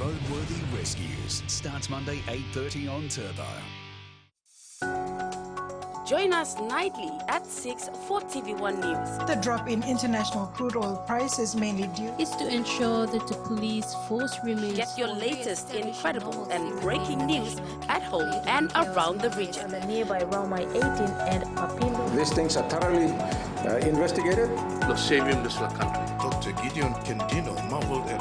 Roadworthy Rescues starts Monday 8:30 on Turbo. Join us nightly at 6 for TV1 News. The drop in international crude oil prices mainly due is to ensure that the police force remains. Get your latest incredible and breaking news at home and around the region. Nearby Raumai 18 and Mapindo. These things are thoroughly investigated. Dr. Gideon Kendino marveled at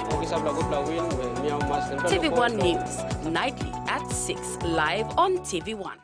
TV1 News, nightly at 6, live on TV1.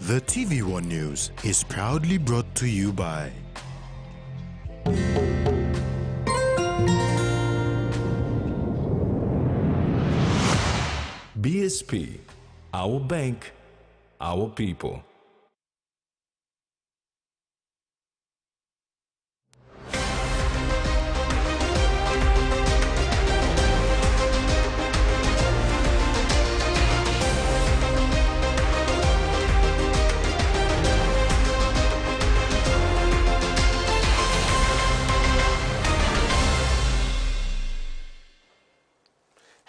The TV1 News is proudly brought to you by BSP, our bank, our people.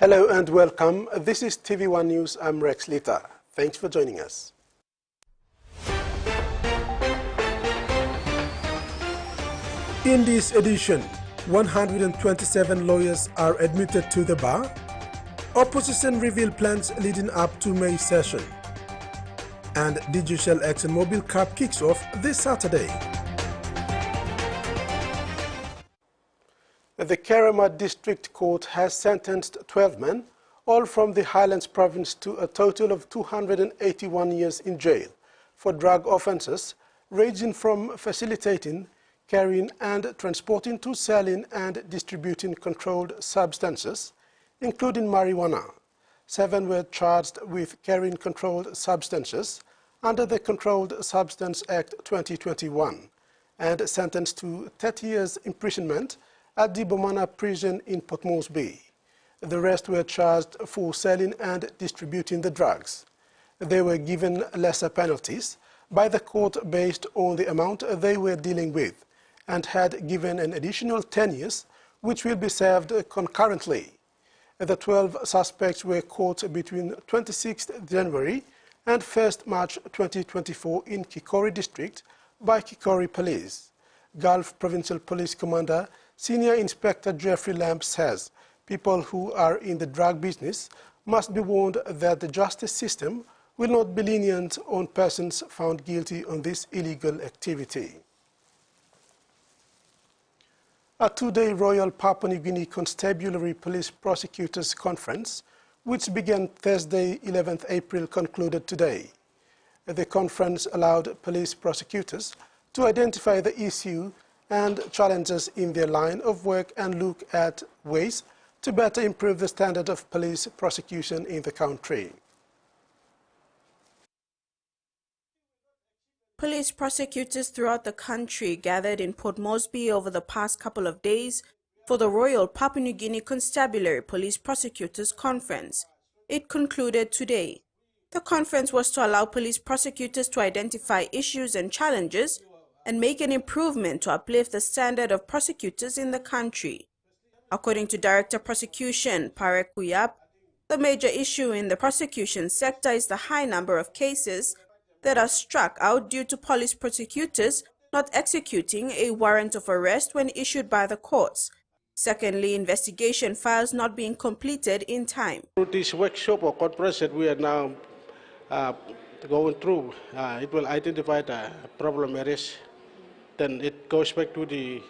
Hello and welcome. This is TV1 News. I'm Rex Lita. Thanks for joining us. In this edition, 127 lawyers are admitted to the bar. Opposition reveal plans leading up to May session. And Digital ExxonMobil Cup kicks off this Saturday. The Kerema District Court has sentenced 12 men, all from the Highlands Province, to a total of 281 years in jail for drug offences ranging from facilitating, carrying and transporting to selling and distributing controlled substances, including marijuana. 7 were charged with carrying controlled substances under the Controlled Substance Act 2021 and sentenced to 30 years imprisonment at the Bomana prison in Port Moresby. The rest were charged for selling and distributing the drugs. They were given lesser penalties by the court based on the amount they were dealing with and had given an additional 10 years, which will be served concurrently. The 12 suspects were caught between 26th January and 1st March 2024 in Kikori District by Kikori Police. Gulf Provincial Police Commander Senior Inspector Jeffrey Lamb says people who are in the drug business must be warned that the justice system will not be lenient on persons found guilty on this illegal activity. A 2-day Royal Papua New Guinea Constabulary Police Prosecutors Conference, which began Thursday, 11th April, concluded today. The conference allowed police prosecutors to identify the issue and challenges in their line of work and look at ways to better improve the standard of police prosecution in the country. Police prosecutors throughout the country gathered in Port Moresby over the past couple of days for the Royal Papua New Guinea Constabulary Police Prosecutors Conference. It concluded today. The conference was to allow police prosecutors to identify issues and challenges and make an improvement to uplift the standard of prosecutors in the country. According to Director Prosecution Parek Kuyap, the major issue in the prosecution sector is the high number of cases that are struck out due to police prosecutors not executing a warrant of arrest when issued by the courts, Secondly, investigation files not being completed in time. Through this workshop or conference that we are now going through, it will identify the problem areas. Then it goes back to the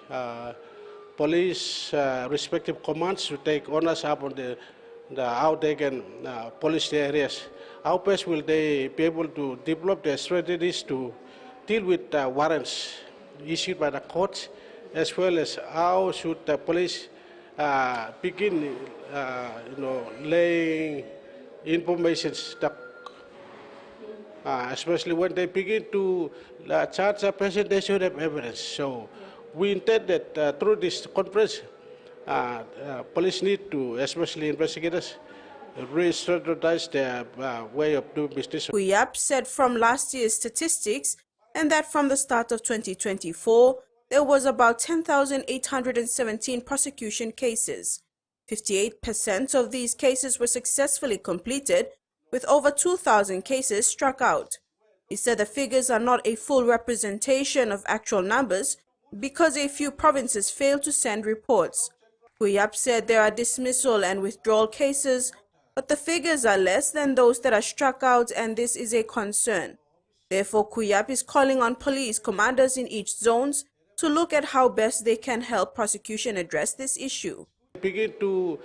police respective commands to take ownership on the how they can police the areas. How best will they be able to develop their strategies to deal with warrants issued by the courts, as well as how should the police begin, laying information, especially when they begin to charge a person, they should have evidence. So we intend that through this conference, police need to, especially investigators, re-strategize their way of doing business. Kuyap said from last year's statistics, and that from the start of 2024, there was about 10,817 prosecution cases. 58% of these cases were successfully completed, with over 2,000 cases struck out. He said the figures are not a full representation of actual numbers because a few provinces failed to send reports. Kuyap said there are dismissal and withdrawal cases, but the figures are less than those that are struck out, and this is a concern. Therefore, Kuyap is calling on police commanders in each zones to look at how best they can help prosecution address this issue. Begin to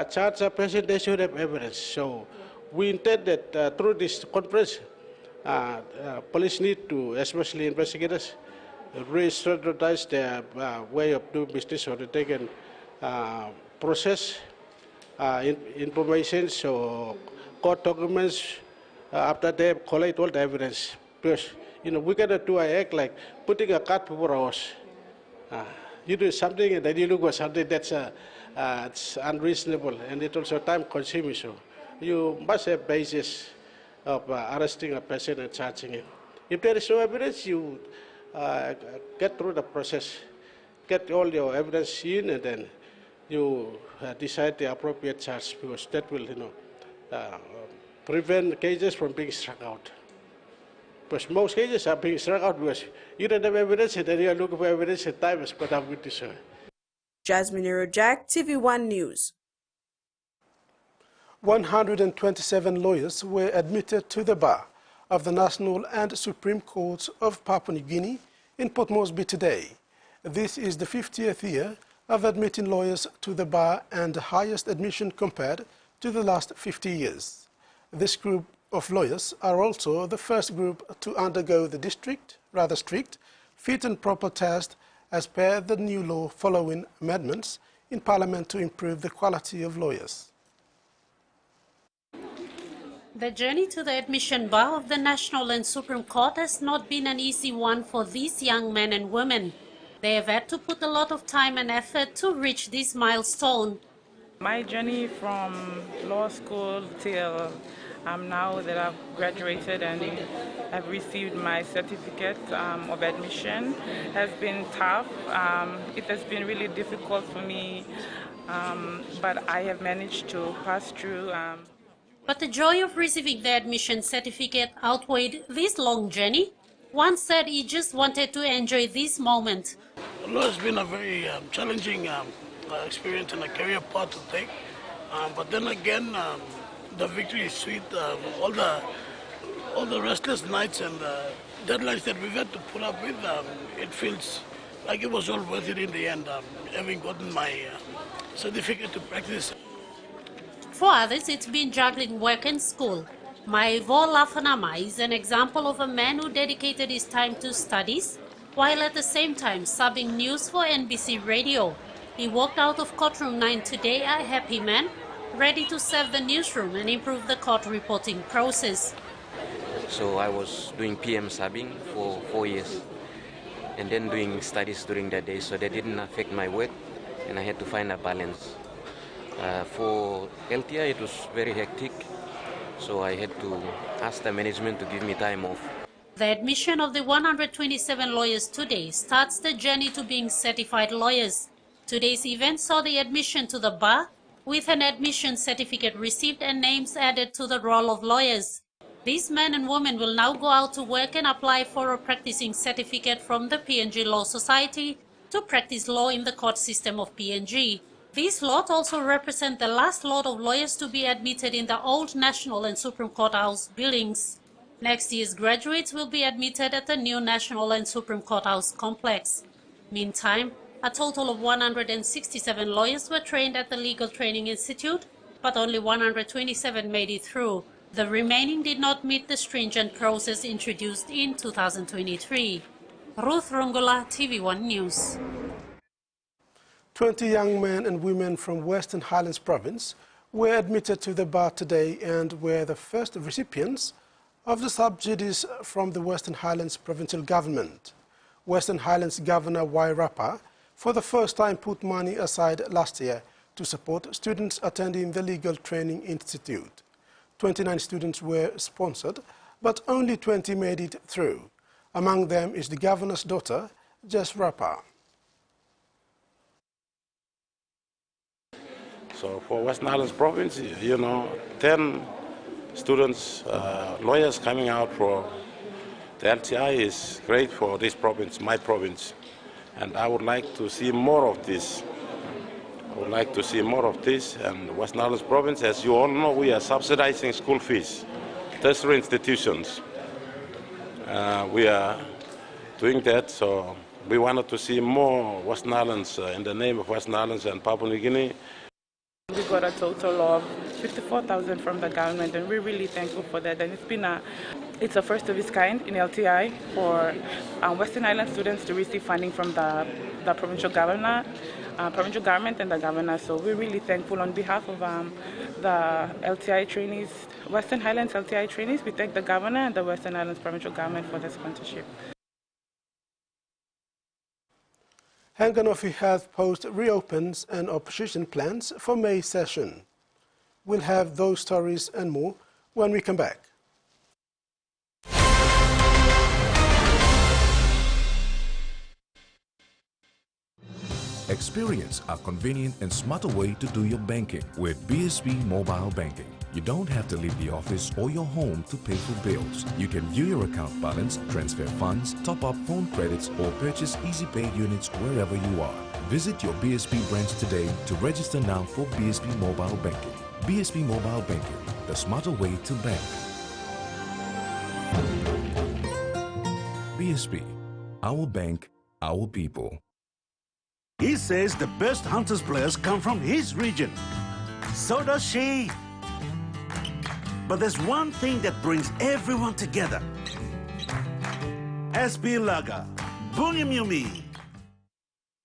charge a person, they should have evidence. So we intend that through this conference, police need to, especially investigators, re-strategize their way of doing business so that they can process information, so court documents after they collect all the evidence. Because we cannot do an act like putting a cart before a horse. You do something and then you look for something that's it's unreasonable and it's also time-consuming. So you must have basis of arresting a person and charging him. If there is no evidence, you get through the process, get all your evidence in, and then you decide the appropriate charge, because that will, prevent cases from being struck out. Because most cases are being struck out because you don't have evidence, and then you are looking for evidence, and time is put up with this. Jasmine Jack, TVWAN News. 127 lawyers were admitted to the bar of the National and Supreme Courts of Papua New Guinea in Port Moresby today. This is the 50th year of admitting lawyers to the bar and the highest admission compared to the last 50 years. This group of lawyers are also the first group to undergo the rather strict fit and proper test as per the new law following amendments in Parliament to improve the quality of lawyers. The journey to the admission bar of the National and Supreme Court has not been an easy one for these young men and women. They have had to put a lot of time and effort to reach this milestone. My journey from law school till now that I've graduated and I've received my certificate of admission has been tough. It has been really difficult for me, but I have managed to pass through. But the joy of receiving the admission certificate outweighed this long journey. One said he just wanted to enjoy this moment. Law has been a very challenging experience and a career path to take. But then again, the victory is sweet. All the restless nights and deadlines that we've had to put up with, it feels like it was all worth it in the end, having gotten my certificate to practice. For others, it's been juggling work and school. Maivo Lafanama is an example of a man who dedicated his time to studies, while at the same time subbing news for NBC Radio. He walked out of courtroom 9 today a happy man, ready to serve the newsroom and improve the court reporting process. So I was doing PM subbing for 4 years and then doing studies during that day, so that didn't affect my work and I had to find a balance. For LTI it was very hectic, so I had to ask the management to give me time off. The admission of the 127 lawyers today starts the journey to being certified lawyers. Today's event saw the admission to the bar, with an admission certificate received and names added to the roll of lawyers. These men and women will now go out to work and apply for a practicing certificate from the PNG Law Society, to practice law in the court system of PNG. This lot also represents the last lot of lawyers to be admitted in the old National and Supreme Court House buildings. Next year's graduates will be admitted at the new National and Supreme Court House complex. Meantime, a total of 167 lawyers were trained at the Legal Training Institute, but only 127 made it through. The remaining did not meet the stringent process introduced in 2023. Ruth Rungula, TV1 News. 20 young men and women from Western Highlands Province were admitted to the bar today and were the first recipients of the subsidies from the Western Highlands Provincial Government. Western Highlands Governor Y. Rapa for the first time put money aside last year to support students attending the Legal Training Institute. 29 students were sponsored, but only 20 made it through. Among them is the governor's daughter, Jess Rapa. So for Western Highlands Province, 10 students, lawyers coming out for the LTI is great for this province, my province. And I would like to see more of this. I would like to see more of this. And Western Highlands Province, as you all know, we are subsidizing school fees, tertiary institutions. We are doing that, so we wanted to see more Western Highlands in the name of Western Highlands and Papua New Guinea. We got a total of 54,000 from the government, and we're really thankful for that. And it's a first of its kind in LTI for Western Island students to receive funding from the provincial government and the governor. So we're really thankful on behalf of the LTI trainees, Western Highlands LTI trainees. We thank the governor and the Western Islands provincial government for the sponsorship. Hanganofi Health Post reopens and opposition plans for May session. We'll have those stories and more when we come back. Experience a convenient and smarter way to do your banking with BSP Mobile Banking. You don't have to leave the office or your home to pay for bills. You can view your account balance, transfer funds, top up phone credits, or purchase Easy Pay units wherever you are. Visit your BSP branch today to register now for BSP Mobile Banking. BSP Mobile Banking, the smarter way to bank. BSP, our bank, our people. He says the best Hunters players come from his region. So does she. But there's one thing that brings everyone together. SB Lager, Bunyamyumi.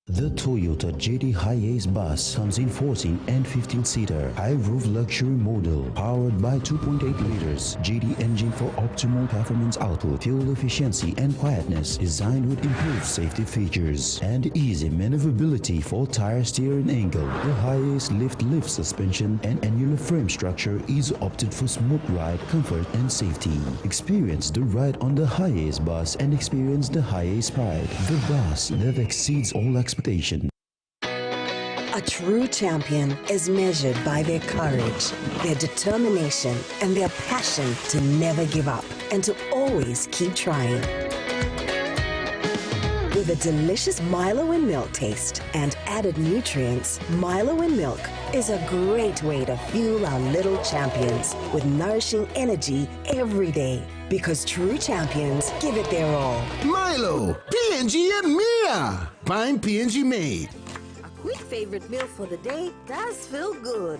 The Toyota JD Hiace bus comes in 14 and 15-seater high-roof luxury model powered by 2.8 liters JD engine for optimal performance output, fuel efficiency and quietness, designed with improved safety features and easy maneuverability for tire steering angle. The Hiace lift suspension and annular frame structure is opted for smooth ride, comfort and safety. Experience the ride on the Hiace bus and experience the Hiace pride, the bus that exceeds all expectations. A true champion is measured by their courage, their determination, and their passion to never give up and to always keep trying. With a delicious Milo and milk taste and added nutrients, Milo and milk is a great way to fuel our little champions with nourishing energy every day. Because true champions give it their all. Milo, PNG and Mia. Fine PNG made. Quick favorite meal for the day does feel good.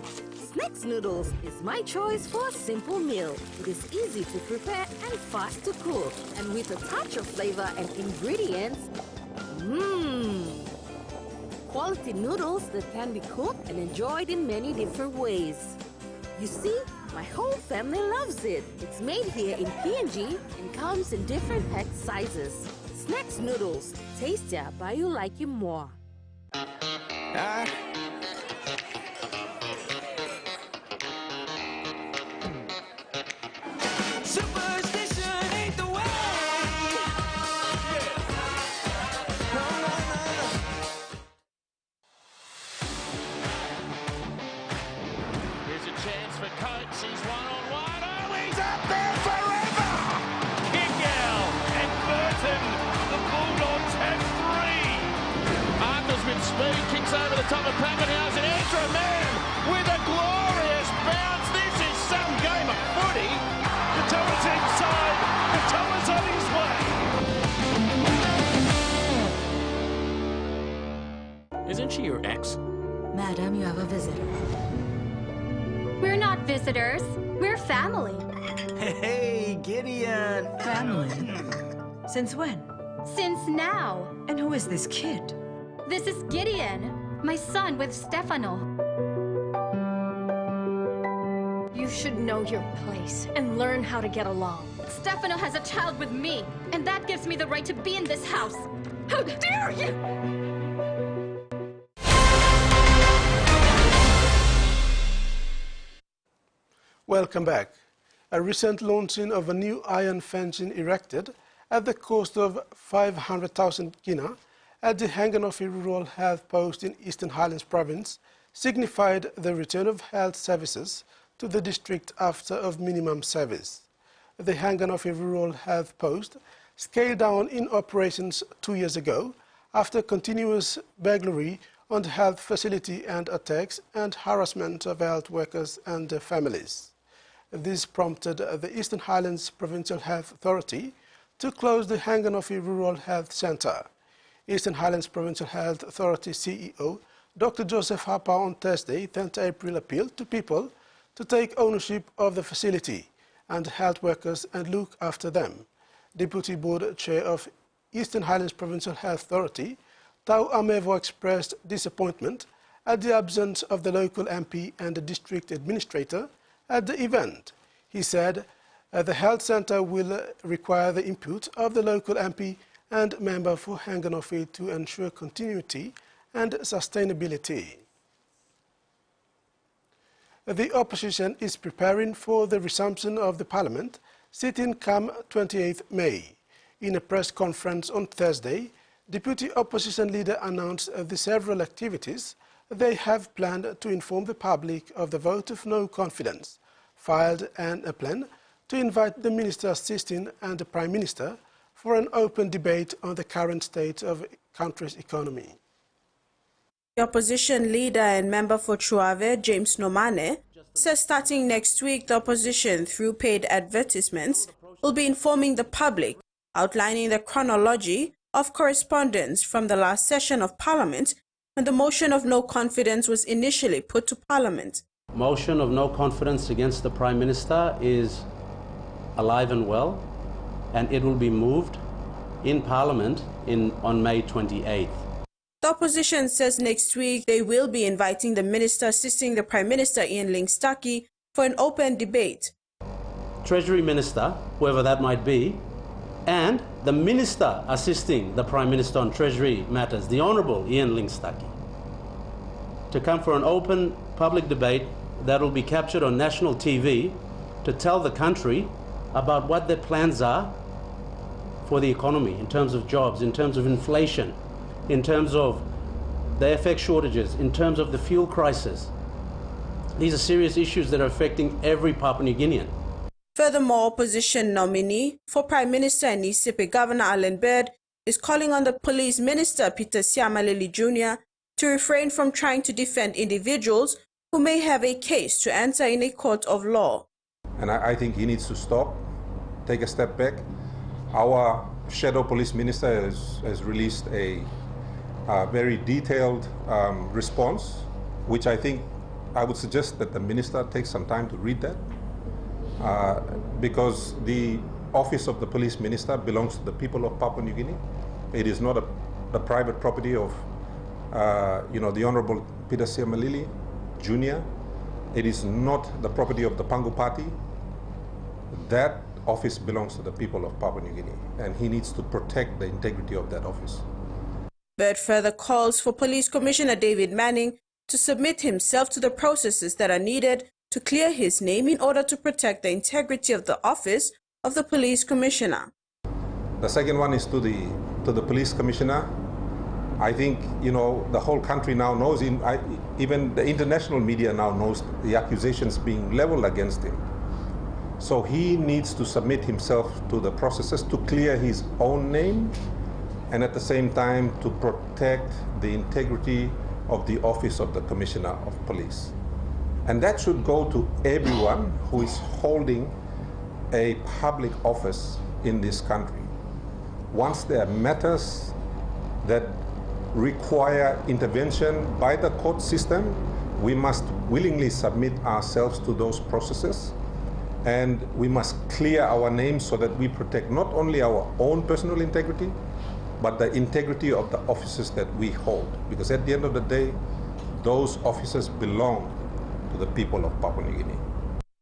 Snacks noodles is my choice for a simple meal. It is easy to prepare and fast to cook. And with a touch of flavor and ingredients, quality noodles that can be cooked and enjoyed in many different ways. You see, my whole family loves it. It's made here in PNG and comes in different pack sizes. Snacks noodles, tastier but you like it more. Superstition ain't the way. Here's a chance for Coates. He's one-on-one. Oh, he's up there forever! Kick out, and Burton, the Bulldogs have three. speed, kicks over the top of Pappenhausen, and Ezra Man with a glorious bounce. This is some game of footy. Katoa's inside. Katoa's on his way. Isn't she your ex? Madam, you have a visitor. We're not visitors. We're family. Hey, Gideon! Family? Since when? Since now. And who is this kid? This is Gideon, my son with Stefano. You should know your place and learn how to get along. Stefano has a child with me, and that gives me the right to be in this house. How dare you! Welcome back. A recent launching of a new iron fencing erected at the cost of 500,000 kina at the Hanganofi Rural Health Post in Eastern Highlands Province signified the return of health services to the district after of minimum service. The Hanganofi Rural Health Post scaled down in operations 2 years ago after continuous burglary on the health facility and attacks and harassment of health workers and their families. This prompted the Eastern Highlands Provincial Health Authority to close the Hanganofi Rural Health Centre. Eastern Highlands Provincial Health Authority CEO Dr. Joseph Hapa on Thursday, 10th April, appealed to people to take ownership of the facility and health workers and look after them. Deputy Board Chair of Eastern Highlands Provincial Health Authority, Tau Amevo, expressed disappointment at the absence of the local MP and the district administrator at the event. He said the health centre will require the input of the local MP and member for Hanganofi to ensure continuity and sustainability. The opposition is preparing for the resumption of the parliament sitting come 28th May. In a press conference on Thursday, Deputy Opposition Leader announced the several activities they have planned to inform the public of the vote of no confidence, filed and a plan to invite the Minister assisting and the Prime Minister for an open debate on the current state of the country's economy. The opposition leader and member for Chuave, James Nomane, says starting next week, the opposition, through paid advertisements, will be informing the public, outlining the chronology of correspondence from the last session of Parliament when the motion of no confidence was initially put to Parliament. Motion of no confidence against the Prime Minister is alive and well, and it will be moved in Parliament on May 28th. The opposition says next week they will be inviting the Minister assisting the Prime Minister, Ian Lingstaki, for an open debate. Treasury Minister, whoever that might be, and the Minister assisting the Prime Minister on Treasury matters, the Honourable Ian Lingstaki, to come for an open public debate that will be captured on national TV to tell the country about what their plans are for the economy in terms of jobs, in terms of inflation, in terms of the FX shortages, in terms of the fuel crisis. These are serious issues that are affecting every Papua New Guinean. Furthermore, opposition nominee for Prime Minister and Isipe Governor Alan Bird is calling on the Police Minister Peter Siamalili Jr. to refrain from trying to defend individuals who may have a case to answer in a court of law. And I think he needs to stop, take a step back. Our Shadow Police Minister has released a very detailed response, which I think I would suggest that the Minister take some time to read that. Because the office of the Police Minister belongs to the people of Papua New Guinea. It is not the private property of the Honourable Peter Siamalili Jr. It is not the property of the Pangu Party. That office belongs to the people of Papua New Guinea, and he needs to protect the integrity of that office. Bird further calls for Police Commissioner David Manning to submit himself to the processes that are needed to clear his name in order to protect the integrity of the office of the Police Commissioner. The second one is to the Police Commissioner. I think, the whole country now knows, even the international media now knows the accusations being leveled against him. So he needs to submit himself to the processes to clear his own name and at the same time to protect the integrity of the office of the Commissioner of Police. And that should go to everyone who is holding a public office in this country. Once there are matters that require intervention by the court system, we must willingly submit ourselves to those processes, and we must clear our names so that we protect not only our own personal integrity, but the integrity of the offices that we hold. Because at the end of the day, those offices belong to the people of Papua New Guinea.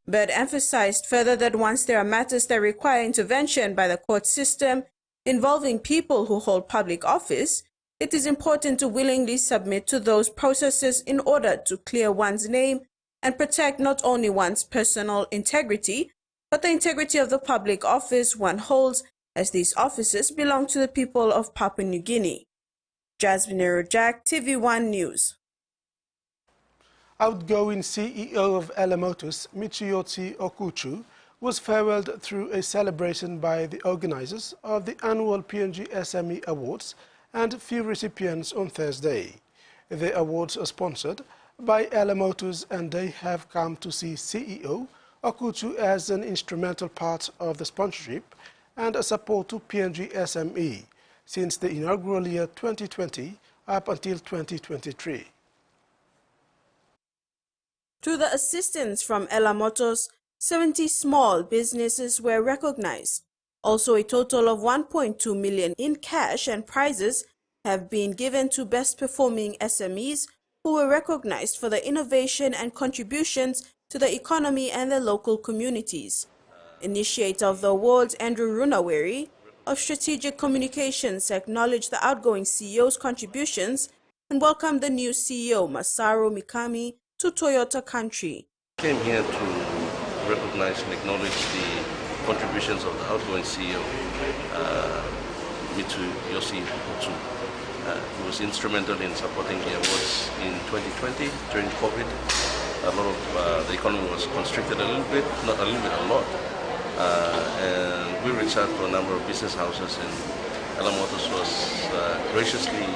Bird emphasized further that once there are matters that require intervention by the court system involving people who hold public office, it is important to willingly submit to those processes in order to clear one's name and protect not only one's personal integrity, but the integrity of the public office one holds, as these offices belong to the people of Papua New Guinea. Jasmine Rojak, TV1 News. Outgoing CEO of Ella Motors, Michiyoshi Okuchu, was farewelled through a celebration by the organizers of the annual PNG SME Awards and few recipients on Thursday. The awards are sponsored by Ella Motors, and they have come to see CEO Okuchu as an instrumental part of the sponsorship and a support to PNG SME since the inaugural year 2020 up until 2023. Through the assistance from Ella Motors, 70 small businesses were recognized. Also, a total of 1.2 million in cash and prizes have been given to best performing SMEs who were recognized for their innovation and contributions to the economy and the local communities. Initiator of the awards, Andrew Runaweri of Strategic Communications, acknowledged the outgoing CEO's contributions and welcomed the new CEO, Masaru Mikami, to Toyota Country. I came here to recognize and acknowledge the contributions of the outgoing CEO, Michiyoshi Okuchu. He was instrumental in supporting the awards in 2020 during COVID. A lot of the economy was constricted a little bit, not a little bit, a lot. And we reached out to a number of business houses, and Ella Motors was graciously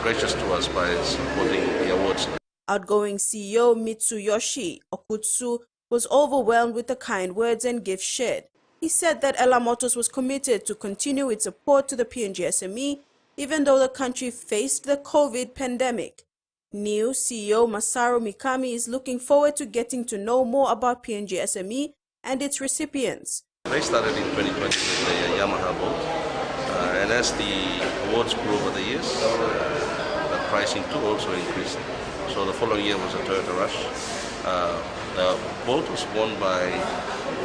gracious to us by supporting the awards. Outgoing CEO Michiyoshi Okuchu was overwhelmed with the kind words and gifts shared. He said that Ella Motors was committed to continue its support to the PNG SME, even though the country faced the COVID pandemic. New CEO Masaru Mikami is looking forward to getting to know more about PNG SME and its recipients. They started in 2020 with the Yamaha boat, and as the awards grew over the years, the pricing too also increased. So the following year was a Toyota Rush. The boat was won by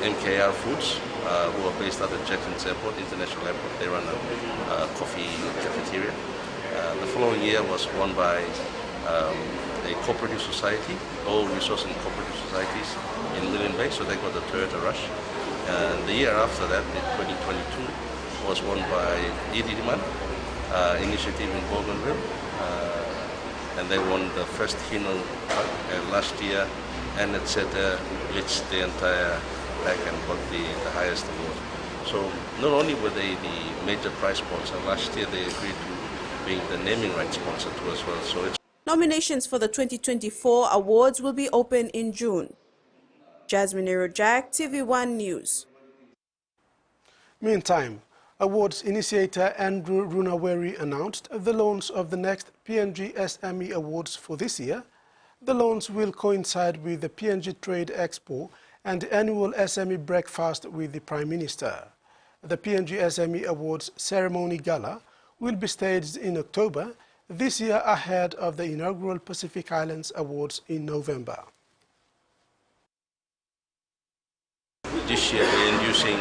MKR Foods, who are based at the Jackson's Airport, International Airport. They run a coffee cafeteria. The following year was won by a cooperative society, all resource and cooperative societies in Lilian Bay, so they got the Toyota Rush. And the year after that, in 2022, was won by Ididiman initiative in Bougainville, and they won the first Hino truck. And last year, and etc. reached the entire pack and got the highest award. So not only were they the major prize sponsor, last year they agreed to being the naming rights sponsor too as well. So it's Nominations for the 2024 awards will be open in June. Jasmine Rojak, TV1 News. Meantime, awards initiator Andrew Runaweri announced the launch of the next PNG SME Awards for this year. The launch will coincide with the PNG Trade Expo and the annual SME breakfast with the Prime Minister. The PNG SME Awards ceremony gala will be staged in October this year ahead of the inaugural Pacific Islands Awards in November. This year we're inducing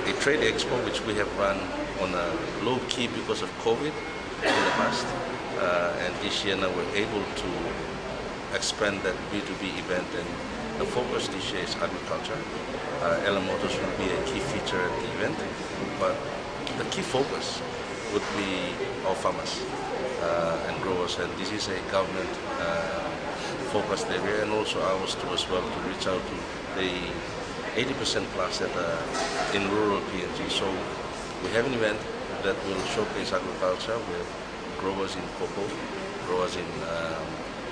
a trade expo which we have run on a low key because of COVID in the past. And this year now we're able to expand that B2B event, and the focus this year is agriculture. Ella Motors will be a key feature at the event, but the key focus would be our farmers and growers, and this is a government focused area, and also ours too as well, to reach out to the 80% plus that in rural PNG. So We have an event that will showcase agriculture with growers in cocoa, growers in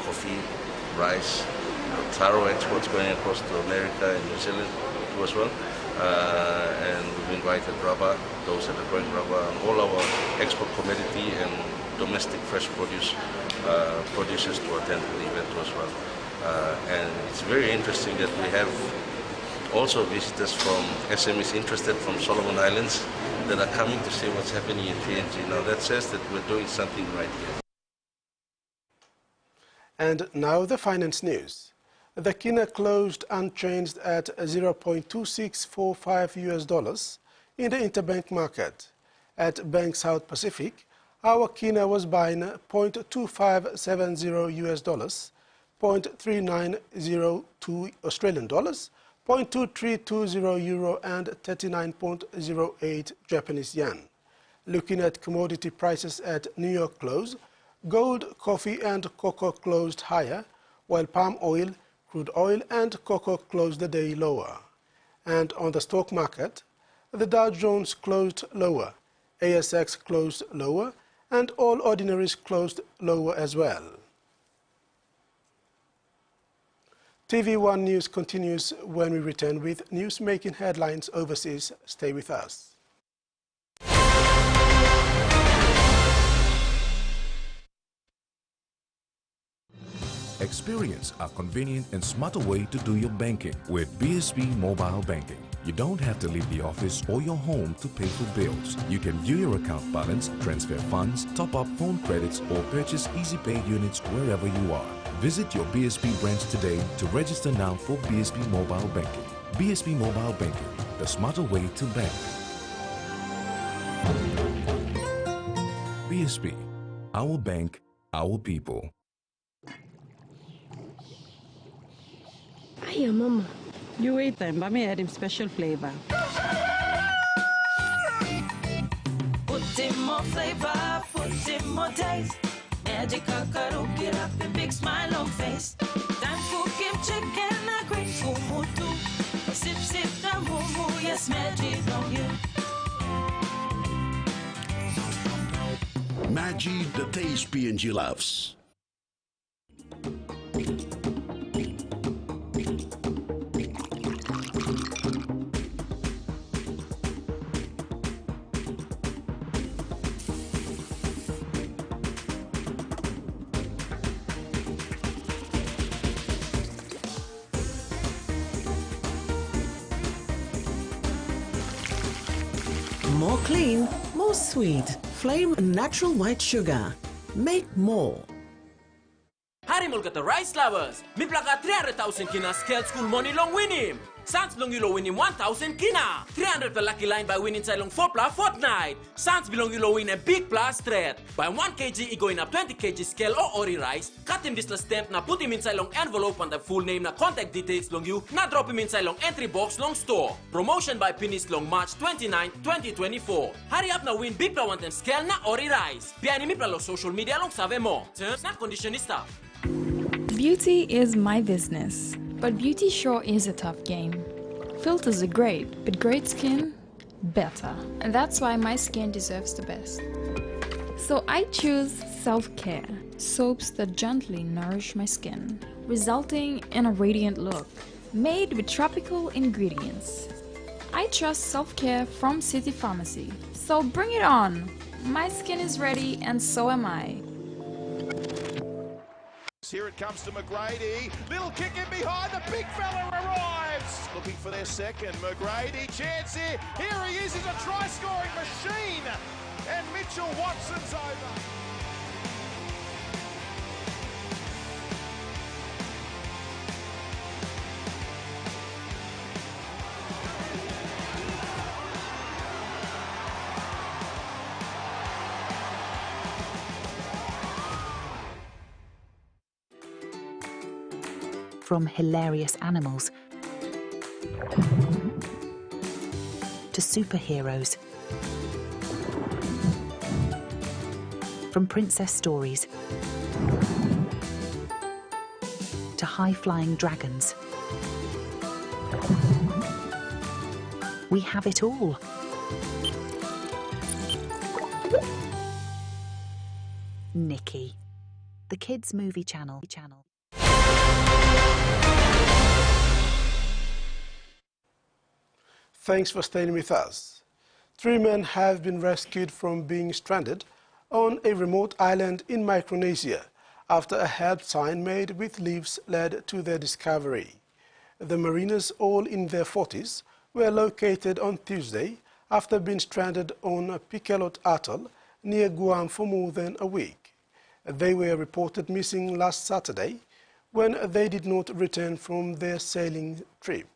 coffee, rice, taro exports going across to America and New Zealand too as well. And we've invited rubber, those that are growing rubber, and all our export commodity and domestic fresh produce producers to attend the event too as well. And it's very interesting that we have also visitors from SMEs interested from Solomon Islands that are coming to see what's happening in PNG. Now that says that we're doing something right here. And now the finance news. The kina closed unchanged at $0.2645 in the interbank market. At Bank South Pacific, our kina was buying $0.2570, $0.3902 Australian dollars, $0.2320 euro and 39.08 Japanese yen. Looking at commodity prices at New York close, gold, coffee and cocoa closed higher, while palm oil, crude oil and cocoa closed the day lower. And on the stock market, the Dow Jones closed lower, ASX closed lower, and all ordinaries closed lower as well. TV1 News continues when we return with news making headlines overseas. Stay with us. Experience a convenient and smarter way to do your banking with BSP Mobile Banking. You don't have to leave the office or your home to pay for bills. You can view your account balance, transfer funds, top up phone credits, or purchase EasyPay units wherever you are. Visit your BSP branch today to register now for BSP Mobile Banking. BSP Mobile Banking, the smarter way to bank. BSP, our bank, our people. Hiya, Mama. You wait then, but me add him special flavor. Put in more flavor, put in more taste. Magic kakaro, get up and big smile on face. Time for kim chicken, a great kumutu. Sip, sip, da moo, yes, magic on you. Maggi, the taste PNG loves. More clean, more sweet. Flame natural white sugar. Make more. Harimol kata rice lovers. Mi plaka 300,000 kina scale school money long win him. Sans belong you win him 1,000 kina. 300 the lucky line by winning inside long 4 plus fortnight. Sans belong you win a big plus thread. By 1 kg he going up 20 kg scale or ori rice. Cut him this la stamp na put him inside long envelope and the full name na contact details long you. Na drop him inside long entry box long store. Promotion by Pinis long March 29, 2024. Hurry up na win big plus 1 scale na ori rice. Piani mi long social media long save mo. Terms na conditionista. Beauty is my business, but beauty sure is a tough game. Filters are great, but great skin, better. And that's why my skin deserves the best. So I choose self-care, soaps that gently nourish my skin, resulting in a radiant look, made with tropical ingredients. I trust self-care from City Pharmacy, so bring it on! My skin is ready and so am I. Here it comes to McGrady. Little kick in behind. The big fella arrives. Looking for their second. McGrady, chance here. Here he is. He's a try-scoring machine. And Mitchell Watson's over. From hilarious animals to superheroes, from princess stories to high-flying dragons. We have it all. Nikki, the kids' movie channel. Thanks for staying with us. 3 men have been rescued from being stranded on a remote island in Micronesia after a help sign made with leaves led to their discovery. The mariners, all in their 40s, were located on Tuesday after being stranded on Pikelot Atoll near Guam for more than a week. They were reported missing last Saturday when they did not return from their sailing trip.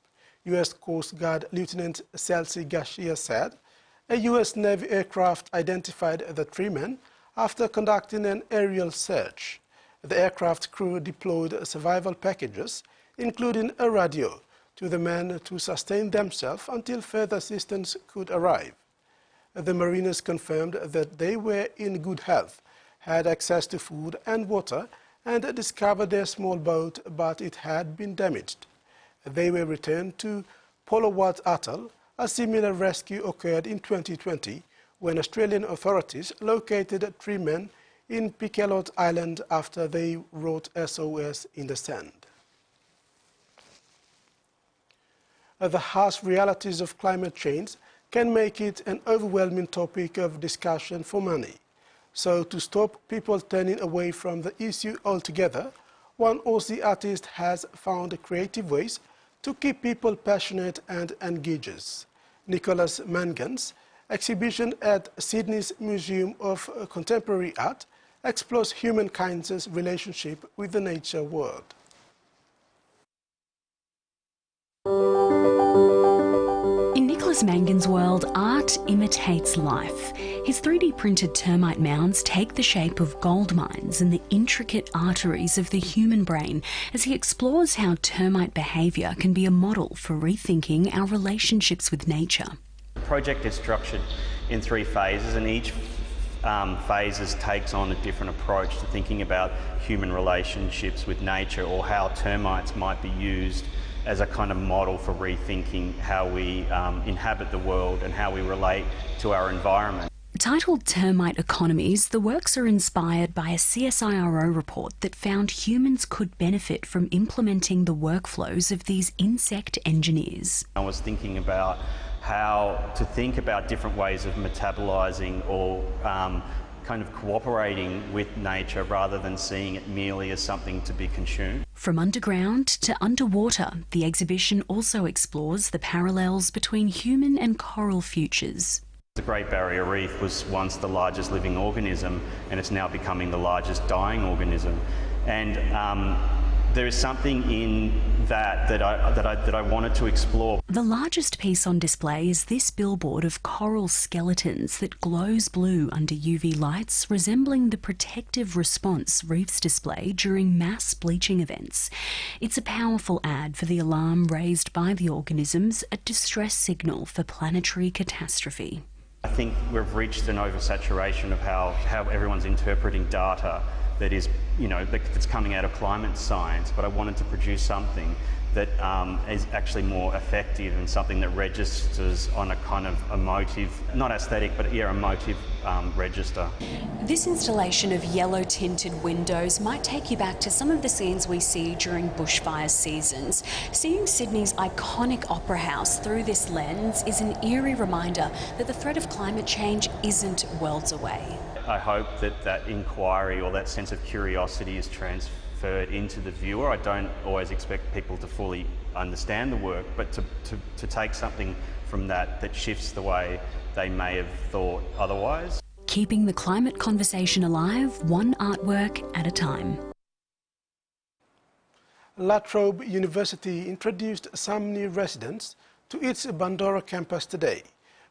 U.S. Coast Guard Lieutenant Celsi Garcia said a U.S. Navy aircraft identified the 3 men after conducting an aerial search. The aircraft crew deployed survival packages, including a radio, to the men to sustain themselves until further assistance could arrive. The mariners confirmed that they were in good health, had access to food and water, and discovered their small boat, but it had been damaged. They were returned to Polowat Atoll. A similar rescue occurred in 2020 when Australian authorities located 3 men in Pikelot Island after they wrote SOS in the sand. The harsh realities of climate change can make it an overwhelming topic of discussion for many. So to stop people turning away from the issue altogether, one Aussie artist has found creative ways to keep people passionate and engaged. Nicholas Mangan's exhibition at Sydney's Museum of Contemporary Art explores humankind's relationship with the nature world. In Nicholas Mangan's world, art imitates life. His 3D printed termite mounds take the shape of gold mines and the intricate arteries of the human brain as he explores how termite behaviour can be a model for rethinking our relationships with nature. The project is structured in 3 phases, and each phase takes on a different approach to thinking about human relationships with nature, or how termites might be used as a kind of model for rethinking how we inhabit the world and how we relate to our environment. Titled Termite Economies, the works are inspired by a CSIRO report that found humans could benefit from implementing the workflows of these insect engineers. I was thinking about how to think about different ways of metabolising or kind of cooperating with nature rather than seeing it merely as something to be consumed. From underground to underwater, the exhibition also explores the parallels between human and coral futures. The Great Barrier Reef was once the largest living organism, and it's now becoming the largest dying organism. And there is something in that I wanted to explore. The largest piece on display is this billboard of coral skeletons that glows blue under UV lights, resembling the protective response reefs display during mass bleaching events. It's a powerful ad for the alarm raised by the organisms, a distress signal for planetary catastrophe. I think we've reached an oversaturation of how everyone's interpreting data that is, that's coming out of climate science, but I wanted to produce something that is actually more effective and something that registers on a kind of emotive, not aesthetic, but emotive register. This installation of yellow-tinted windows might take you back to some of the scenes we see during bushfire seasons. Seeing Sydney's iconic Opera House through this lens is an eerie reminder that the threat of climate change isn't worlds away. I hope that inquiry or that sense of curiosity is transferred into the viewer. I don't always expect people to fully understand the work, but to take something from that shifts the way they may have thought otherwise. Keeping the climate conversation alive, one artwork at a time. La Trobe University introduced some new residents to its Bandora campus today,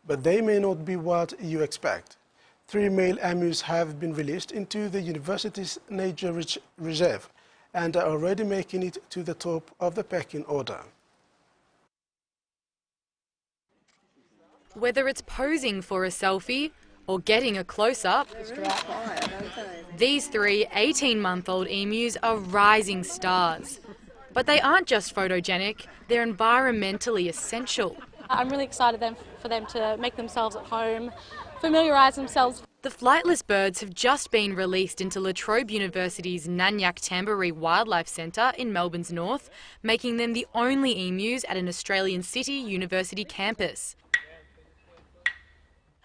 but they may not be what you expect. 3 male emus have been released into the university's nature reserve and are already making it to the top of the pecking order. Whether it's posing for a selfie or getting a close-up, these 3 18-month-old emus are rising stars. But they aren't just photogenic, they're environmentally essential. I'm really excited for them to make themselves at home, familiarise themselves. The flightless birds have just been released into La Trobe University's Nanyuck Tamboree Wildlife Centre in Melbourne's north, making them the only emus at an Australian city university campus.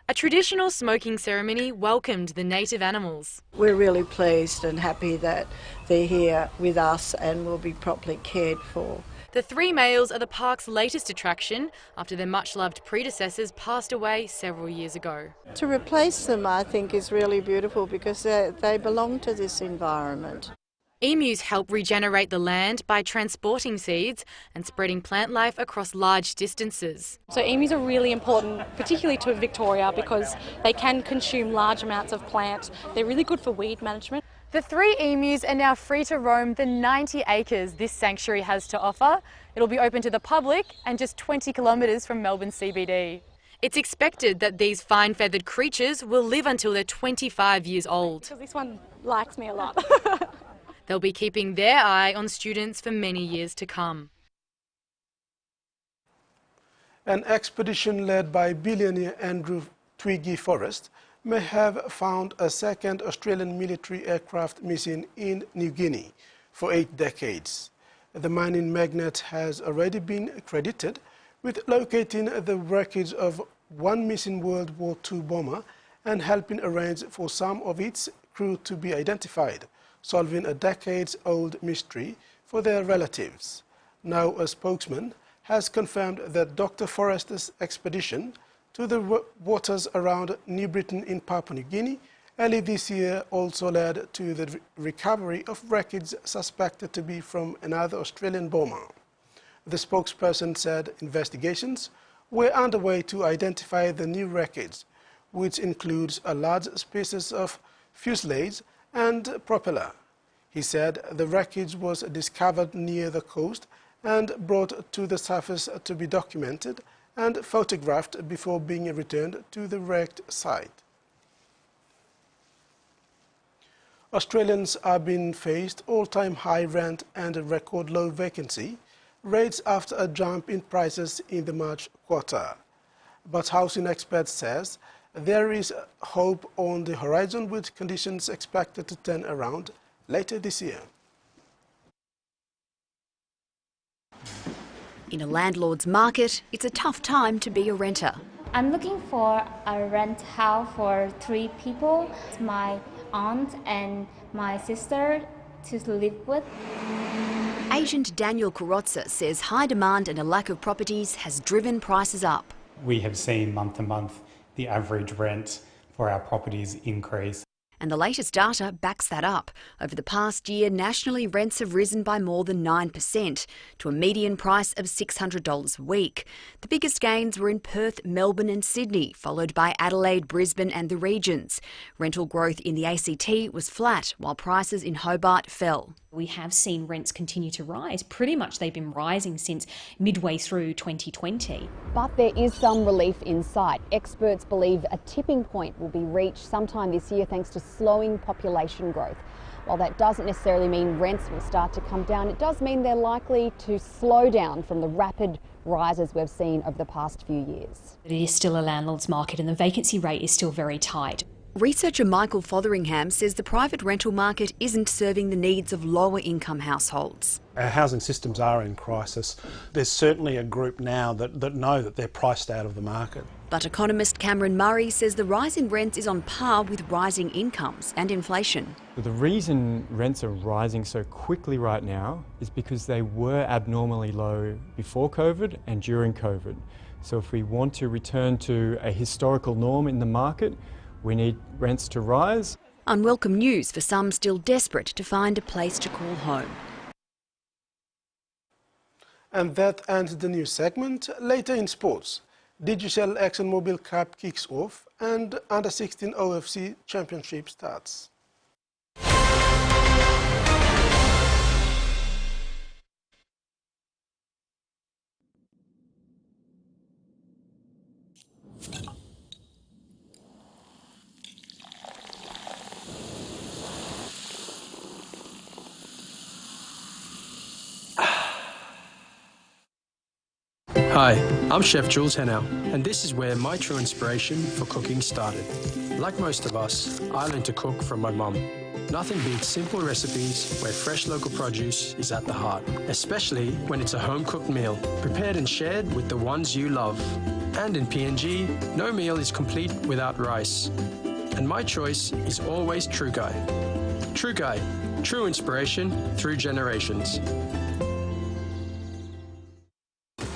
A traditional smoking ceremony welcomed the native animals. We're really pleased and happy that they're here with us and will be properly cared for. The three males are the park's latest attraction after their much-loved predecessors passed away several years ago. To replace them, I think, is really beautiful because they belong to this environment. Emus help regenerate the land by transporting seeds and spreading plant life across large distances. So emus are really important, particularly to Victoria, because they can consume large amounts of plants. They're really good for weed management. The three emus are now free to roam the 90 acres this sanctuary has to offer. It'll be open to the public and just 20 kilometres from Melbourne CBD. It's expected that these fine-feathered creatures will live until they're 25 years old. Because this one likes me a lot. They'll be keeping their eye on students for many years to come. An expedition led by billionaire Andrew Twiggy Forrest may have found a second Australian military aircraft missing in New Guinea for 8 decades. The mining magnate has already been credited with locating the wreckage of one missing World War II bomber and helping arrange for some of its crew to be identified, solving a decades-old mystery for their relatives. Now a spokesman has confirmed that Dr. Forrest's expedition to the waters around New Britain in Papua New Guinea early this year also led to the recovery of wreckage suspected to be from another Australian bomber. The spokesperson said investigations were underway to identify the new wreckage, which includes a large species of fuselage and propeller. He said the wreckage was discovered near the coast and brought to the surface to be documented and photographed before being returned to the wrecked site. Australians are being faced all-time high rent and a record low vacancy rates after a jump in prices in the March quarter. But housing experts says there is hope on the horizon with conditions expected to turn around later this year. In a landlord's market, it's a tough time to be a renter. I'm looking for a rent house for 3 people, my aunt and my sister to live with. Agent Daniel Carrozza says high demand and a lack of properties has driven prices up. We have seen month to month the average rent for our properties increase. And the latest data backs that up. Over the past year, nationally rents have risen by more than 9% to a median price of $600 a week. The biggest gains were in Perth, Melbourne and Sydney, followed by Adelaide, Brisbane and the regions. Rental growth in the ACT was flat, while prices in Hobart fell. We have seen rents continue to rise. Pretty much they've been rising since midway through 2020. But there is some relief in sight. Experts believe a tipping point will be reached sometime this year thanks to slowing population growth. While that doesn't necessarily mean rents will start to come down, it does mean they're likely to slow down from the rapid rises we've seen over the past few years. It is still a landlord's market and the vacancy rate is still very tight. Researcher Michael Fotheringham says the private rental market isn't serving the needs of lower income households. Our housing systems are in crisis. There's certainly a group now that know that they're priced out of the market. But economist Cameron Murray says the rise in rents is on par with rising incomes and inflation. The reason rents are rising so quickly right now is because they were abnormally low before COVID and during COVID. So if we want to return to a historical norm in the market, we need rents to rise. Unwelcome news for some still desperate to find a place to call home. And that ends the news segment. Later in sports, Digicel ExxonMobil Cup kicks off and Under-16 OFC Championship starts. Hi, I'm Chef Jules Hennell, and this is where my true inspiration for cooking started. Like most of us, I learned to cook from my mum. Nothing beats simple recipes where fresh local produce is at the heart, especially when it's a home-cooked meal, prepared and shared with the ones you love. And in PNG, no meal is complete without rice. And my choice is always True Guy. True Guy, true inspiration through generations.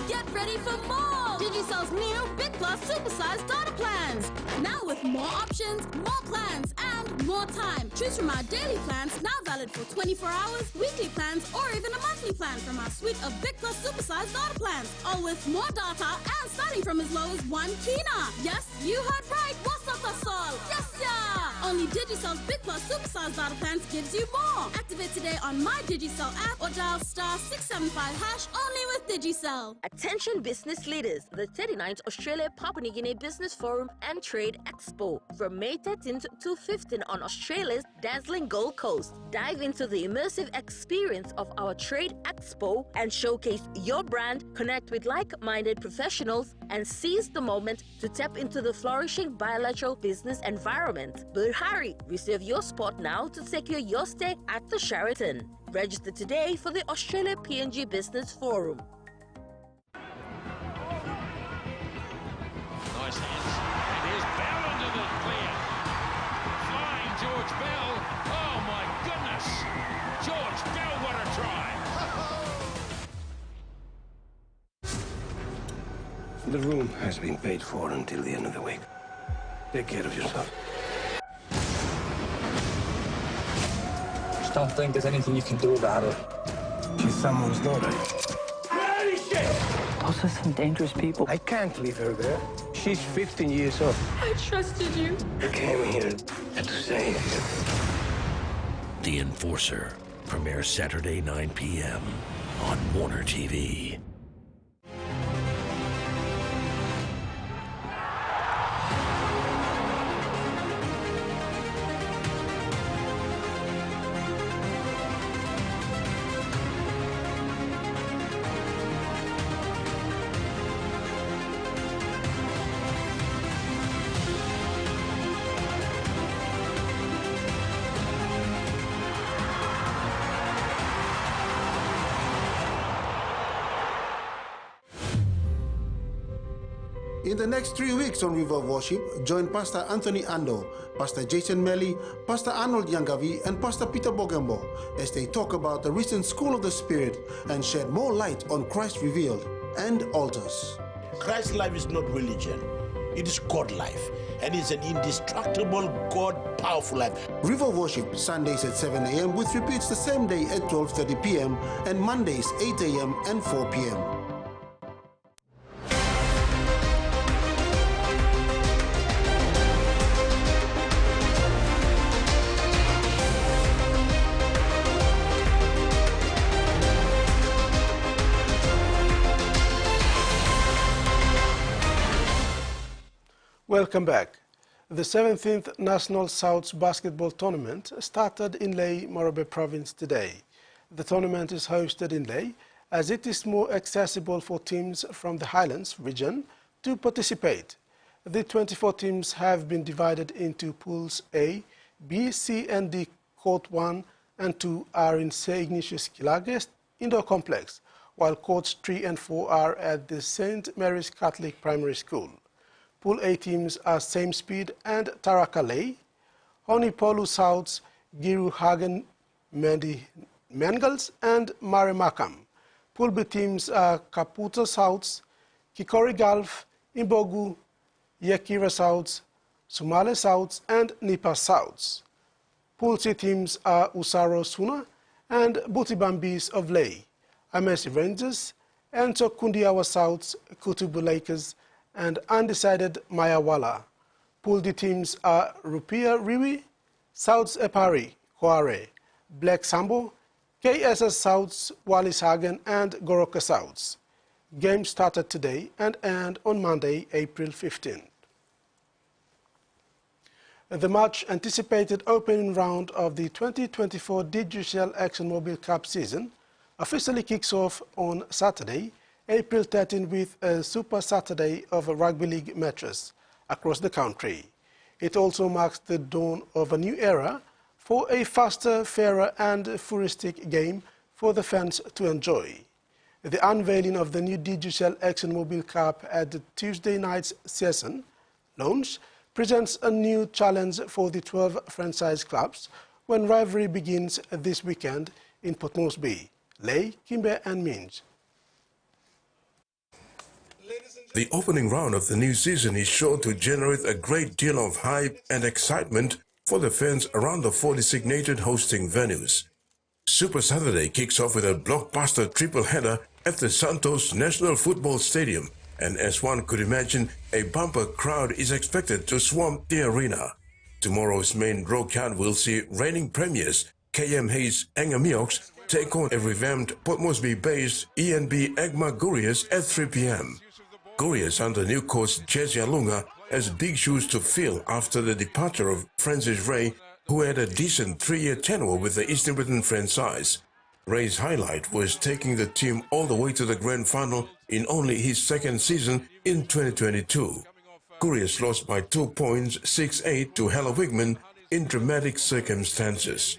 Get ready for more! Digicel's new Big Plus Supersized Data Plans. Now with more options, more plans, and more time. Choose from our daily plans, now valid for 24 hours, weekly plans, or even a monthly plan from our suite of Big Plus Supersized Data Plans. All with more data and starting from as low as 1 kina. Yes, you heard right. What's up, that's all? Yes, yeah! Only Digicel's Big Plus Supersized Data Plans gives you more. Activate today on My Digicel app or dial *675# only with Digicel. Attention business leaders, the 39th Australia Papua New Guinea Business Forum and Trade Expo from May 13th to 15th on Australia's dazzling Gold Coast. Dive into the immersive experience of our Trade Expo and showcase your brand, connect with like-minded professionals, and seize the moment to tap into the flourishing bilateral business environment. But hurry, reserve your spot now to secure your stay at the Sheraton. Register today for the Australia PNG Business Forum. Nice hands, and here's Bell into the clear. Flying George Bell. Oh my goodness! George Bell, what a try! The room has been paid for until the end of the week. Take care of yourself. Just don't think there's anything you can do about it. She's someone's daughter. Those are some dangerous people. I can't leave her there. She's 15 years old. I trusted you. I came here to save you. The Enforcer premieres Saturday 9 p.m. on Warner TV. In the next 3 weeks on River Worship, join Pastor Anthony Ando, Pastor Jason Melly, Pastor Arnold Yangavi, and Pastor Peter Bogembo as they talk about the recent School of the Spirit and shed more light on Christ revealed and altars. Christ's life is not religion. It is God life. And it's an indestructible, God powerful life. River Worship, Sundays at 7 a.m. with repeats the same day at 12:30 p.m. and Mondays 8 a.m. and 4 p.m. Welcome back. The 17th National Souths Basketball Tournament started in Lae, Morobe Province today. The tournament is hosted in Lae as it is more accessible for teams from the Highlands region to participate. The 24 teams have been divided into pools A, B, C and D. Court 1 and 2 are in St. Ignatius Kilagest Indoor Complex, while courts 3 and 4 are at the St. Mary's Catholic Primary School. Pool A teams are Same Speed and Taraka Lae, Honeypolu Souths, Giru Hagen, Mendi Mangals and Mare Makam. Pool B teams are Kaputa Souths, Kikori Gulf, Imbogu, Yakira Souths, Sumale Souths and Nipa Souths. Pool C teams are Usaro Suna and Butibambis of Lae, Amesi Rangers, Ento Kundiawa Souths, Kutubu Lakers, and undecided Mayawala. Pool D teams are Rupia Riwi, Souths Epari, Koare, Black Sambo, KSS Souths, Wallis Hagen, and Goroka Souths. Games started today and end on Monday, April 15th. The much anticipated opening round of the 2024 Digicel ExxonMobil Cup season officially kicks off on Saturday April 13 with a Super Saturday of rugby league matches across the country. It also marks the dawn of a new era for a faster, fairer and futuristic game for the fans to enjoy. The unveiling of the new digital ExxonMobil Cup at the Tuesday night's session launch presents a new challenge for the 12 franchise clubs when rivalry begins this weekend in Port Moresby, Lae, Kimbe and Minge. The opening round of the new season is sure to generate a great deal of hype and excitement for the fans around the 4 designated hosting venues. Super Saturday kicks off with a blockbuster triple header at the Santos National Football Stadium, and as one could imagine, a bumper crowd is expected to swarm the arena. Tomorrow's main draw count will see reigning premiers KM Hayes Angamiox take on a revamped Port Moresby-based ENB Agma Gurias at 3 p.m. Gurias under new coach Jesse Alunga has big shoes to fill after the departure of Francis Ray, who had a decent 3-year tenure with the Eastern Britain franchise. Ray's highlight was taking the team all the way to the grand final in only his second season in 2022. Gurias lost by 2 points, 6-8 to Hella Wigman in dramatic circumstances.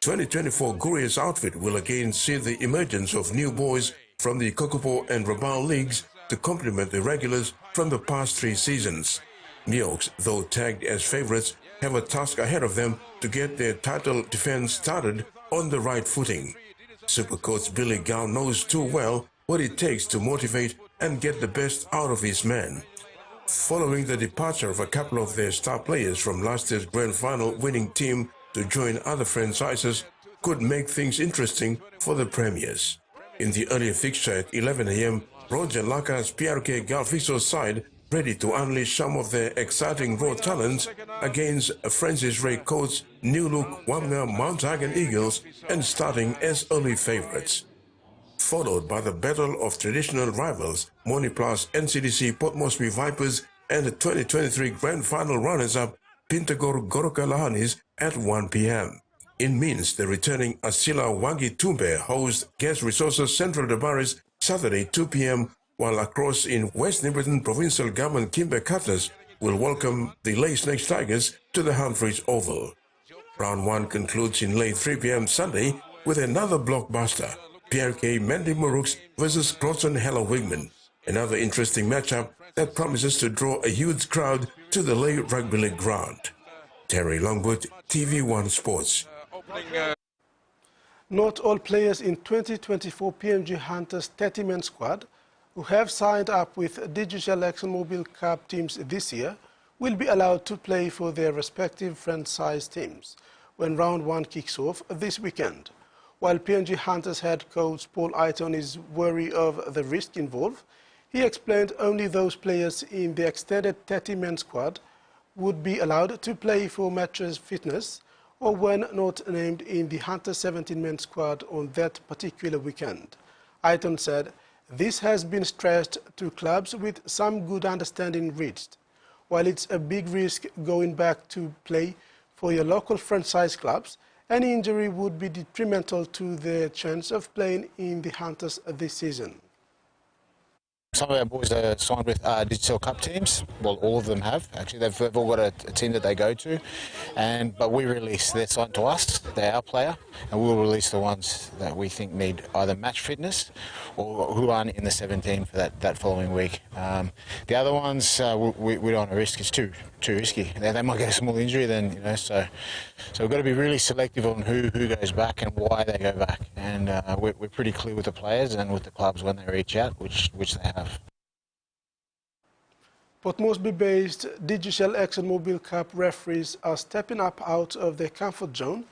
2024 Gurias outfit will again see the emergence of new boys from the Kokopo and Rabaul leagues to complement the regulars from the past 3 seasons. Miox, though tagged as favorites, have a task ahead of them to get their title defense started on the right footing. Supercoach Billy Gow knows too well what it takes to motivate and get the best out of his men. Following the departure of a couple of their star players from last year's grand final winning team to join other franchises could make things interesting for the premiers. In the earlier fixture at 11 a.m., Roger Laka's PRK Galfiso side ready to unleash some of their exciting raw talents against Francis Ray coach New Look Wamna Mount Hagen Eagles and starting as early favorites. Followed by the battle of traditional rivals Moniplas NCDC Port Moresby Vipers and the 2023 grand final runners-up Pintagor Goroka Lahanis at 1 p.m. In Minsk, the returning Asila Wangi Tumbe host Gas Resources Central Dabaris Saturday 2 p.m., while across in West Nibriton Provincial Government Kimbe Cutlers will welcome the Lae Snakes Tigers to the Humphreys Oval. Round 1 concludes in Lae 3 p.m. Sunday with another blockbuster, PRK Mandy Muruks versus Crosson Hella Wigman, another interesting matchup that promises to draw a huge crowd to the Lae Rugby League ground. Terry Longwood, TVWAN Sports. Not all players in 2024 PNG Hunters 30-man squad who have signed up with Digital ExxonMobil Cup teams this year will be allowed to play for their respective franchise teams when round 1 kicks off this weekend. While PNG Hunters head coach Paul Aiton is wary of the risk involved, he explained only those players in the extended 30-man squad would be allowed to play for matches fitness or when not named in the Hunter 17-man squad on that particular weekend. Aiton said this has been stressed to clubs with some good understanding reached. While it's a big risk going back to play for your local franchise clubs, any injury would be detrimental to their chance of playing in the Hunters this season. Some of our boys are signed with Digital Cup teams. Well, all of them have. Actually, they've all got a team that they go to. But we release, they're signed to us, they're our player, and we'll release the ones that we think need either match fitness or who aren't in the 17 for that following week. The other ones, we don't want to risk. It's too risky. They might get a small injury then, so we've got to be really selective on who goes back and why they go back. And we're pretty clear with the players and with the clubs when they reach out, which they have. Port Moresby-based Digital ExxonMobil Cup referees are stepping up out of their comfort zone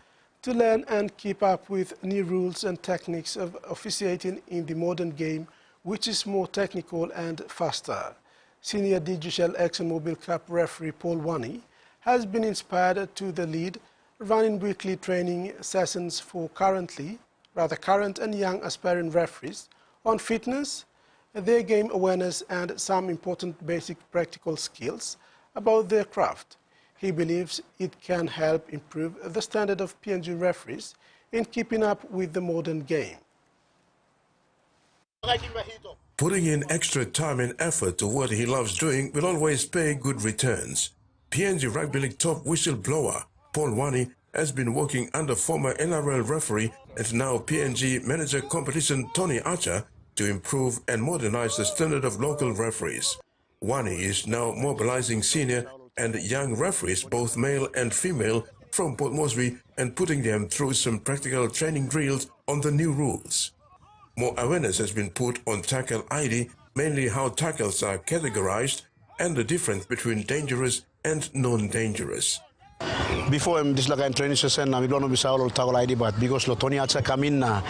to learn and keep up with new rules and techniques of officiating in the modern game, which is more technical and faster. Senior Digital ExxonMobil Cup referee Paul Wani has been inspired to the lead, running weekly training sessions for current and young aspiring referees on fitness, their game awareness and some important basic practical skills about their craft. He believes it can help improve the standard of PNG referees in keeping up with the modern game. Putting in extra time and effort to what he loves doing will always pay good returns. PNG Rugby League top whistleblower Paul Wani has been working under former NRL referee and now PNG manager competition Tony Archer to improve and modernize the standard of local referees. Wani is now mobilizing senior and young referees, both male and female, from Port Moresby and putting them through some practical training drills on the new rules. More awareness has been put on tackle ID, mainly how tackles are categorized and the difference between dangerous and non-dangerous. Before this like I'm training session, we don't know bisa all tackle ID, but because lo Tony Archer come in na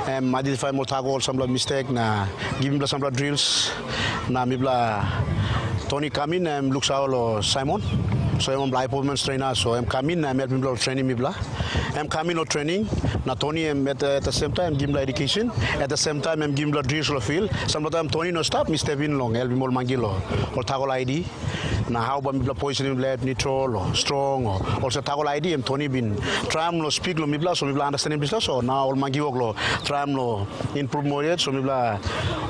identify more tackle, some mistake na give him some drills na mibla Tony come in and looks out Simon. So I'm a performance trainer, so I'm coming, I'm helping people training me blah. I'm coming to training, not Tony at the same time give me education, at the same time I'm giving drills of field. Sometimes Tony no stop, me step in long, help me more mangilo, or tackle ID. Now how about me positioning left, neutral, or strong, or also tackle ID, and Tony been try no speak lo me blah, so me blah understanding business, so now all mangi lo try no improve more yet, so me blah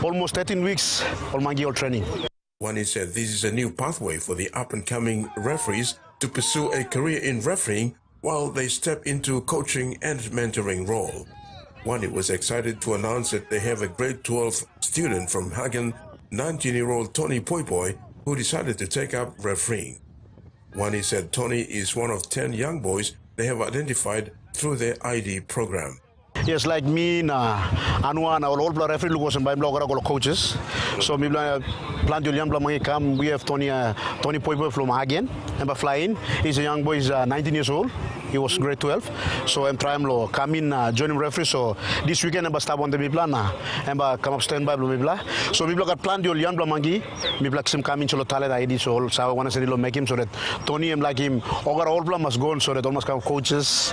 almost 13 weeks all mangi training. Wani said this is a new pathway for the up-and-coming referees to pursue a career in refereeing while they step into coaching and mentoring role. Wani was excited to announce that they have a grade 12 student from Hagen, 19-year-old Tony Poipoy, who decided to take up refereeing. Wani said Tony is one of 10 young boys they have identified through their ID program. Yes, like me, Anwan, our old referee was by blogger coaches. So we plan to young come. We have Tony Poipoy from Hagen, and flying. He's a young boy, he's 19 years old. He was grade 12. So I'm trying to come in, join referee. So this weekend I'm start on the plan and come up stand by blah. So we got plan to young mangi. We black some coming to talent ID. So I want to say make him so that Tony and like him, our old plan must go on so that almost come coaches,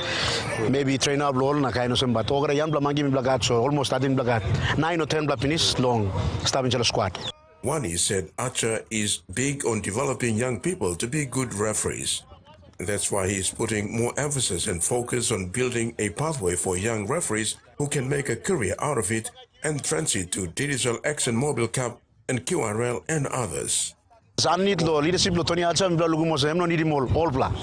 maybe trainer all na kind of some but over young mangi blagat so almost starting blagat 9 or 10 finish long starting to the squad. Wani said Archer is big on developing young people to be good referees. That's why he's putting more emphasis and focus on building a pathway for young referees who can make a career out of it and transit to Digital Action Mobile Cup and QRL and others. Sanit lo leadership lo Tony Archer mbla lugumo sa emno need more all bla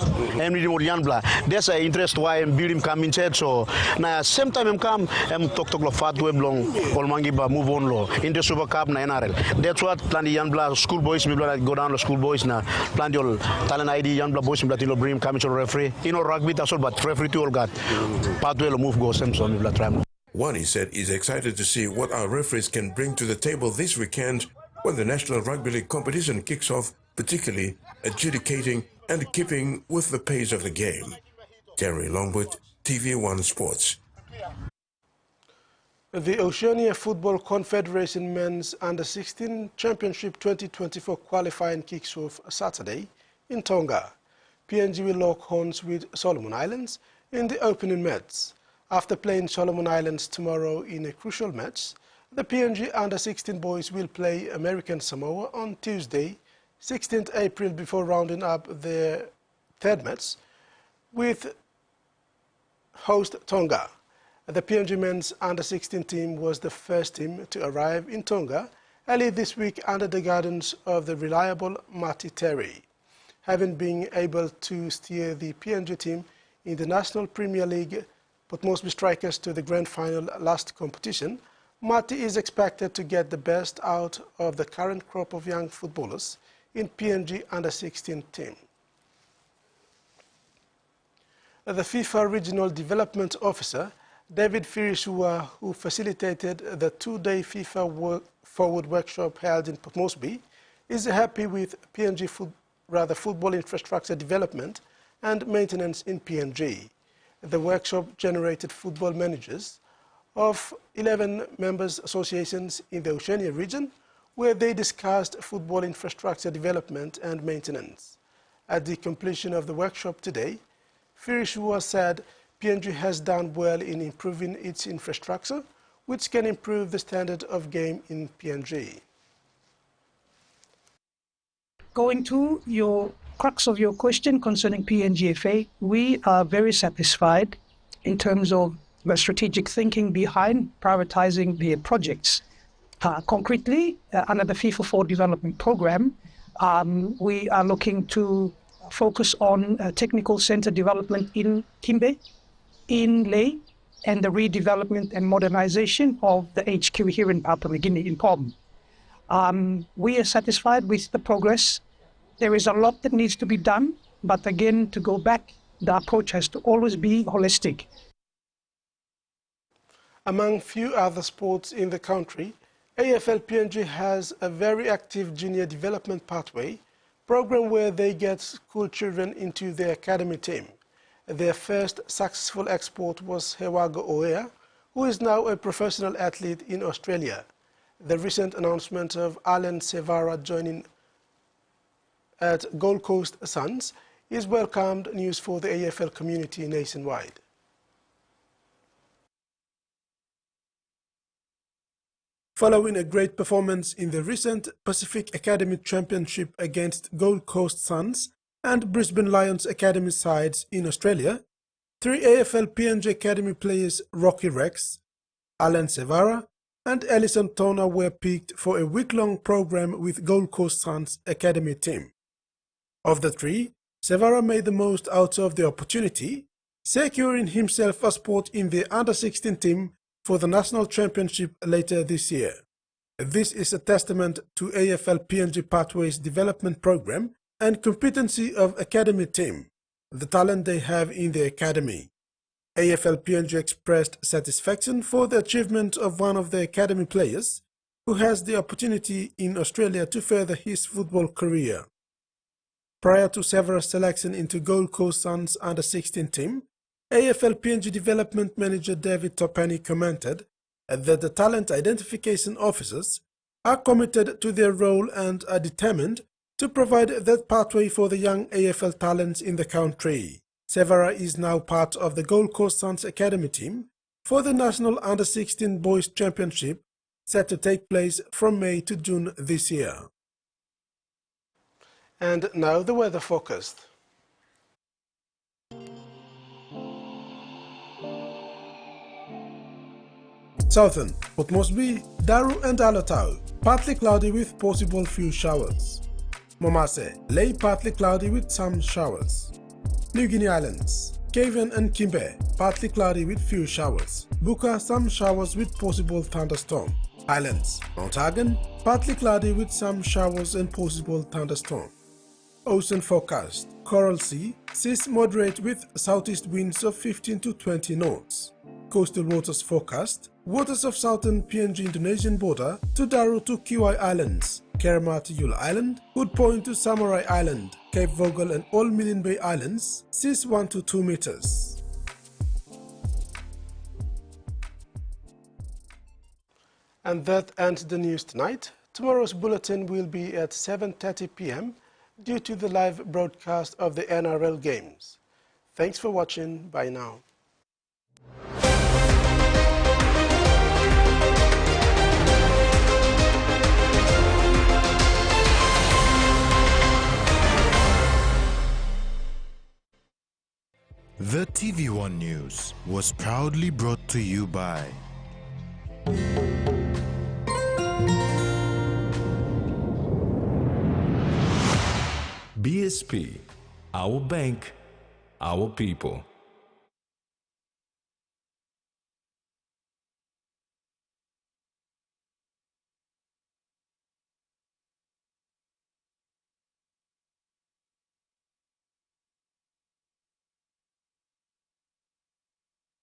em need more young bla there's a interest why I'm building come in chat so na same time em come em talk lo fat web long all mangi ba move on lo in the super cup na NRL that's what plan the young bla school boys me bla go down to school boys na plan your talent ID young bla boys bla tilo bring come to referee you know rugby that's all but referee to all got pathway lo move go same so me bla try. Wani said he's excited to see what our referees can bring to the table this weekend when the National Rugby League competition kicks off, particularly adjudicating and keeping with the pace of the game. Terry Longwood, TV1 Sports. The Oceania Football Confederation Men's Under-16 Championship 2024 qualifying kicks off Saturday in Tonga. PNG will lock horns with Solomon Islands in the opening match. After playing Solomon Islands tomorrow in a crucial match, the PNG Under-16 boys will play American Samoa on Tuesday, 16th April, before rounding up their third match with host Tonga. The PNG men's Under-16 team was the first team to arrive in Tonga early this week under the guidance of the reliable Marty Terry. Having been able to steer the PNG team in the National Premier League Port Moresby Strikers to the grand final last competition, Marty is expected to get the best out of the current crop of young footballers in PNG Under-16 team. The FIFA Regional Development Officer, David Firishua, who facilitated the two-day FIFA Forward workshop held in Port Moresby, is happy with PNG football infrastructure development and maintenance in PNG. The workshop generated football managers of 11 members associations in the Oceania region, where they discussed football infrastructure development and maintenance. At the completion of the workshop today, Firishua said PNG has done well in improving its infrastructure, which can improve the standard of game in PNG. Going to your crux of your question concerning PNGFA, we are very satisfied in terms of the strategic thinking behind prioritizing their projects. Concretely, under the FIFA 4 development program, we are looking to focus on technical center development in Kimbe, in Ley, and the redevelopment and modernization of the HQ here in Papua New Guinea in POM. We are satisfied with the progress. There is a lot that needs to be done, but again, to go back, the approach has to always be holistic. Among few other sports in the country, AFL PNG has a very active junior development pathway program where they get school children into their academy team. Their first successful export was Hewago Oea, who is now a professional athlete in Australia. The recent announcement of Alan Sevara joining at Gold Coast Suns is welcomed news for the AFL community nationwide. Following a great performance in the recent Pacific Academy Championship against Gold Coast Suns and Brisbane Lions Academy sides in Australia, 3 AFL PNG Academy players Rocky Rex, Alan Sevara and Ellison Tona were picked for a week-long program with Gold Coast Suns Academy team. Of the 3, Sevara made the most out of the opportunity, securing himself a spot in the Under-16 team for the National Championship later this year. This is a testament to AFL PNG Pathways development program and competency of academy team, the talent they have in the academy. AFL PNG expressed satisfaction for the achievement of one of the academy players who has the opportunity in Australia to further his football career. Prior to Severa's selection into Gold Coast Suns Under-16 team, AFL PNG Development Manager David Topani commented that the talent identification officers are committed to their role and are determined to provide that pathway for the young AFL talents in the country. Severa is now part of the Gold Coast Suns Academy team for the National Under-16 Boys Championship set to take place from May to June this year. And now the weather forecast. Southern, Port Moresby, Daru and Alotau, partly cloudy with possible few showers. Momase, Ley, partly cloudy with some showers. New Guinea Islands, Cavan and Kimbe, partly cloudy with few showers. Buka, some showers with possible thunderstorm. Islands, Mount Hagen, partly cloudy with some showers and possible thunderstorm. Ocean forecast, Coral Sea, seas moderate with southeast winds of 15 to 20 knots. Coastal waters forecast, waters of southern PNG Indonesian border to Daru to Kiwai Islands, Kerma to Yule Island, Hood Point to Samurai Island, Cape Vogel and all Milne Bay Islands, seas 1 to 2 meters. And that ends the news tonight. Tomorrow's bulletin will be at 7:30 p.m. due to the live broadcast of the NRL games. Thanks for watching. Bye now. The TVWAN News was proudly brought to you by BSP, our bank, our people.